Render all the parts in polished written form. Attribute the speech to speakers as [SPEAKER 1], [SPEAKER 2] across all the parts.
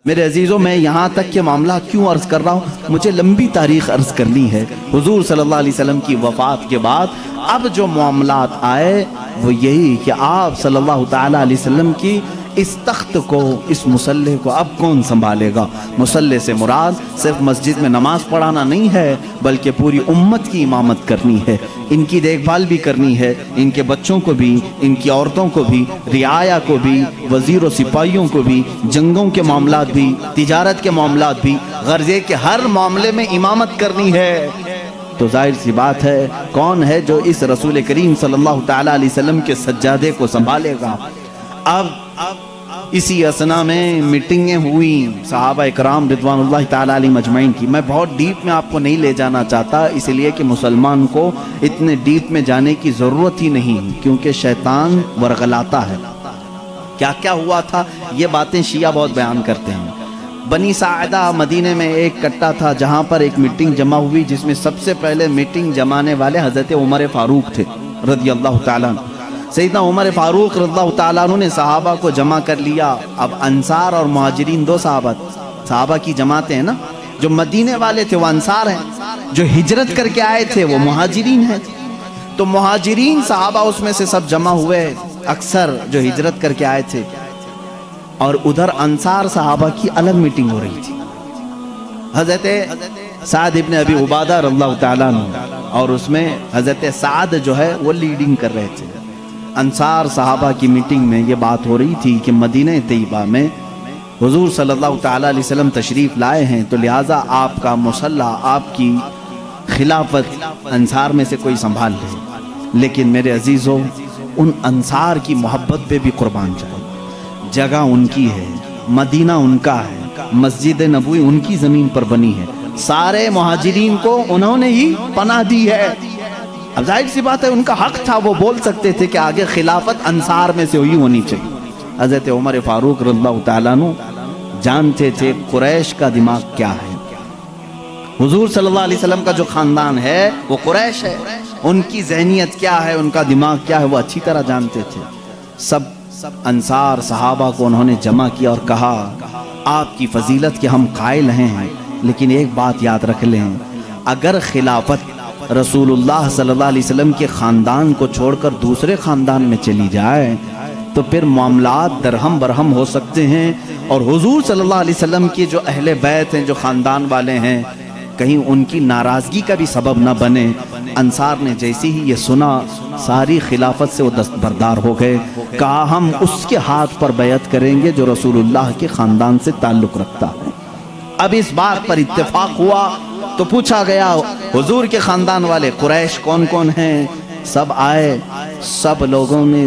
[SPEAKER 1] میرے عزیزوں، میں یہاں تک کہ معاملہ کیوں عرض کر رہا ہوں، مجھے لمبی تاریخ عرض کرنی ہے۔ حضور صلی اللہ علیہ وسلم کی وفات کے بعد اب جو معاملات آئے وہ یہی کہ آپ صلی اللہ تعالیٰ علیہ وسلم کی اس تخت کو، اس مصلح کو اب کون سنبھالے گا؟ مصلح سے مراد صرف مسجد میں نماز پڑھانا نہیں ہے، بلکہ پوری امت کی امامت کرنی ہے، ان کی دیکھ بھال بھی کرنی ہے، ان کے بچوں کو بھی، ان کی عورتوں کو بھی، رعایا کو بھی، وزیر و سپاہیوں کو بھی، جنگوں کے معاملات بھی، تجارت کے معاملات بھی، غرض یہ کہ ہر معاملے میں امامت کرنی ہے۔ تو ظاہر سی بات ہے، کون ہے جو اس رسول کریم صلی اللہ تعالیٰ علیہ وسلم کے سجادے کو سنبھالے گا؟ اب اسی اسنا میں میٹنگیں ہوئیں صحابہ اکرام رضوان اللہ تعالیٰ علیہ مجمعین کی۔ میں بہت ڈیپ میں آپ کو نہیں لے جانا چاہتا، اس لیے کہ مسلمان کو اتنے ڈیپ میں جانے کی ضرورت ہی نہیں، کیونکہ شیطان ورغلاتا ہے۔ کیا کیا ہوا تھا یہ باتیں شیعہ بہت بیان کرتے ہیں۔ بنی ساعدہ مدینے میں ایک کٹا تھا جہاں پر ایک میٹنگ جمع ہوئی، جس میں سب سے پہلے میٹنگ جمانے والے حضرت عمر فاروق تھے رضی اللہ تعالیٰ عنہ۔ سیدنا عمر فاروق رضی اللہ تعالیٰ عنہ نے صحابہ کو جمع کر لیا۔ اب انصار اور مہاجرین دو صحابہ کی جماعتیں ہیں نا، جو مدینے والے تھے وہ انصار ہیں، جو ہجرت کر کے آئے تھے وہ مہاجرین ہیں۔ تو مہاجرین صحابہ اس میں سے سب جمع ہوئے، اکثر جو ہجرت کر کے آئے تھے، اور ادھر انصار صحابہ کی الگ میٹنگ ہو رہی تھی۔ حضرت سعد ابن ابی عبادہ رضی اللہ تعالیٰ عنہ، اور اس میں حضرت سعد جو ہے وہ لیڈنگ کر رہے تھے۔ انصار صحابہ کی میٹنگ میں یہ بات ہو رہی تھی کہ مدینہ طیبہ میں حضور صلی اللہ تعالیٰ علیہ وسلم تشریف لائے ہیں، تو لہٰذا آپ کا مصلح، آپ کی خلافت انصار میں سے کوئی سنبھال لے۔ لیکن میرے عزیزوں، ان انصار کی محبت پہ بھی قربان جائے۔ جگہ ان کی ہے، مدینہ ان کا ہے، مسجد نبوی ان کی زمین پر بنی ہے، سارے مہاجرین کو انہوں نے ہی پناہ دی ہے۔ اب ظاہر سی بات ہے ان کا حق تھا، وہ بول سکتے تھے کہ آگے خلافت انصار میں سے ہوئی ہونی چاہیے۔ حضرت عمر فاروق رضی اللہ تعالیٰ عنہ جانتے تھے قریش کا دماغ کیا ہے۔ حضور صلی اللہ علیہ وسلم کا جو خاندان ہے وہ قریش ہے، ان کی ذہنیت کیا ہے، ان کا دماغ کیا ہے، وہ اچھی طرح جانتے تھے۔ سب انصار صحابہ کو انہوں نے جمع کیا اور کہا، آپ کی فضیلت کے ہم قائل ہیں، لیکن ایک بات یاد رکھ لیں، اگر خلافت رسول اللہ صلی اللہ علیہ وسلم کے خاندان کو چھوڑ کر دوسرے خاندان میں چلی جائے تو پھر معاملات درہم برہم ہو سکتے ہیں، اور حضور صلی اللہ علیہ وسلم کی جو اہل بیت ہیں، جو خاندان والے ہیں، کہیں ان کی ناراضگی کا بھی سبب نہ بنے۔ انصار نے جیسی ہی یہ سنا، ساری خلافت سے وہ دستبردار ہو گئے، کہا ہم اس کے ہاتھ پر بیعت کریں گے جو رسول اللہ کے خاندان سے تعلق رکھتا ہے۔ اب اس بات پر اتفاق ہوا تو پوچھا گیا، حضور کے خاندان والے قریش کون کون ہیں؟ سب آئے، سب لوگوں نے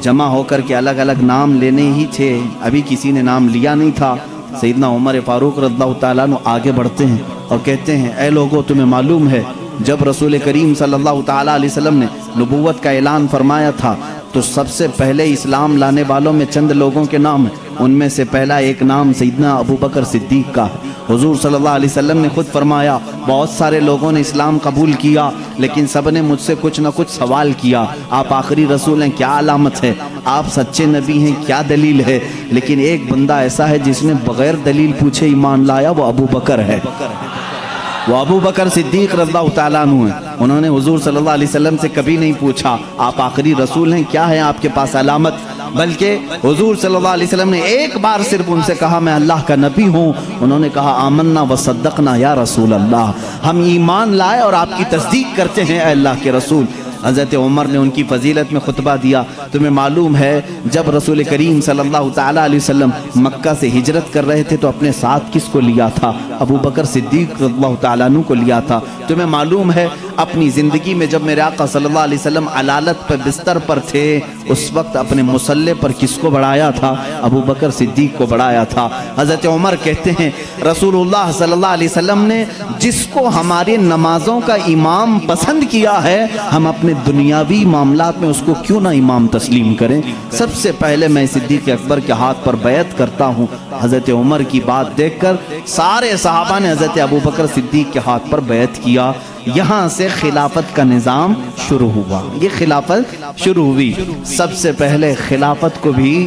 [SPEAKER 1] جمع ہو کر کے الگ الگ نام لینے ہی تھے، ابھی کسی نے نام لیا نہیں تھا۔ سیدنا عمر فاروق رضی اللہ تعالیٰ عنہ آگے بڑھتے ہیں اور کہتے ہیں، اے لوگو، تمہیں معلوم ہے جب رسول کریم صلی اللہ تعالیٰ علیہ وسلم نے نبوت کا اعلان فرمایا تھا تو سب سے پہلے اسلام لانے والوں میں چند لوگوں کے نام ہیں، ان میں سے پہلا ایک نام سیدنا ابو بکر صدیق کا ہے۔ حضور صلی اللہ علیہ وسلم نے خود فرمایا، بہت سارے لوگوں نے اسلام قبول کیا لیکن سب نے مجھ سے کچھ نہ کچھ سوال کیا، آپ آخری رسول ہیں، کیا علامت ہے؟ آپ سچے نبی ہیں، کیا دلیل ہے؟ لیکن ایک بندہ ایسا ہے جس نے بغیر دلیل پوچھے ایمان لایا، وہ ابو بکر ہے، وہ ابو بکر صدیق رضی اللہ تعالیٰ عنہ ہیں۔ انہوں نے حضور صلی اللہ علیہ وسلم سے کبھی نہیں پوچھا آپ آخری رسول ہیں، کیا ہے آپ کے پاس علامت، بلکہ حضور صلی اللہ علیہ وسلم نے ایک بار صرف ان سے کہا میں اللہ کا نبی ہوں۔ انہوں نے کہا آمنا وصدقنا یا رسول اللہ، ہم ایمان لائے اور آپ کی تصدیق کرتے ہیں اے اللہ کے رسول۔ حضرت عمر نے ان کی فضیلت میں خطبہ دیا۔ تمہیں معلوم ہے جب رسول کریم صلی اللہ تعالیٰ علیہ وسلم مکہ سے ہجرت کر رہے تھے تو اپنے ساتھ کس کو لیا تھا؟ ابو بکر صدیق رضی اللہ تعالیٰ عنہ کو لیا تھا۔ تمہیں معلوم ہے اپنی زندگی میں جب میرے آقا صلی اللہ علیہ وسلم علالت پر بستر پر تھے اس وقت اپنے مصلے پر کس کو بڑھایا تھا؟ ابو بکر صدیق کو بڑھایا تھا۔ حضرت عمر کہتے ہیں رسول اللہ صلی اللہ علیہ وسلم نے جس کو ہماری نمازوں کا امام پسند کیا ہے، ہم اپنے دنیاوی معاملات میں اس کو کیوں نہ امام تسلیم کریں؟ سب سے پہلے میں صدیق اکبر کے ہاتھ پر بیعت کرتا ہوں۔ حضرت عمر کی بات دیکھ کر سارے صحابہ نے حضرت ابو بکر صدیق کے ہاتھ پر بیعت کیا۔ یہاں سے خلافت کا نظام شروع ہوا، یہ خلافت شروع ہوئی۔ سب سے پہلے خلافت کو بھی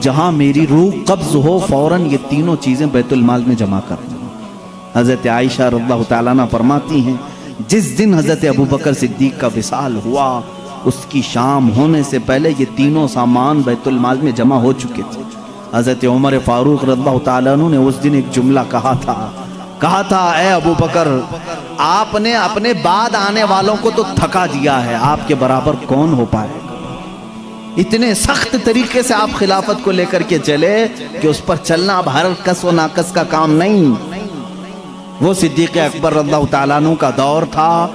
[SPEAKER 1] جہاں میری روح قبض ہو فوراً یہ تینوں چیزیں بیت المال میں جمع کر دوں۔ حضرت عائشہ رضی اللہ تعالیٰ عنہ فرماتی ہیں جس دن حضرت ابوبکر صدیق کا وصال ہوا اس کی شام ہونے سے پہلے یہ تینوں سامان بیت المال میں جمع ہو چکے تھے۔ حضرت عمر فاروق رضی اللہ تعالیٰ عنہ نے اس دن ایک جملہ کہا تھا اے ابوبکر آپ نے اپنے بعد آنے والوں کو تو تھکا دیا ہے، آپ کے برابر کون ہو پائے گا؟ اتنے سخت طریقے سے آپ خلافت کو لے کر کے چلے کہ اس پر چلنا اب ہر کس و ناکس کا کام نہیں۔ وہ صدیق اکبر رضی اللہ تعالیٰ عنہ کا دور تھا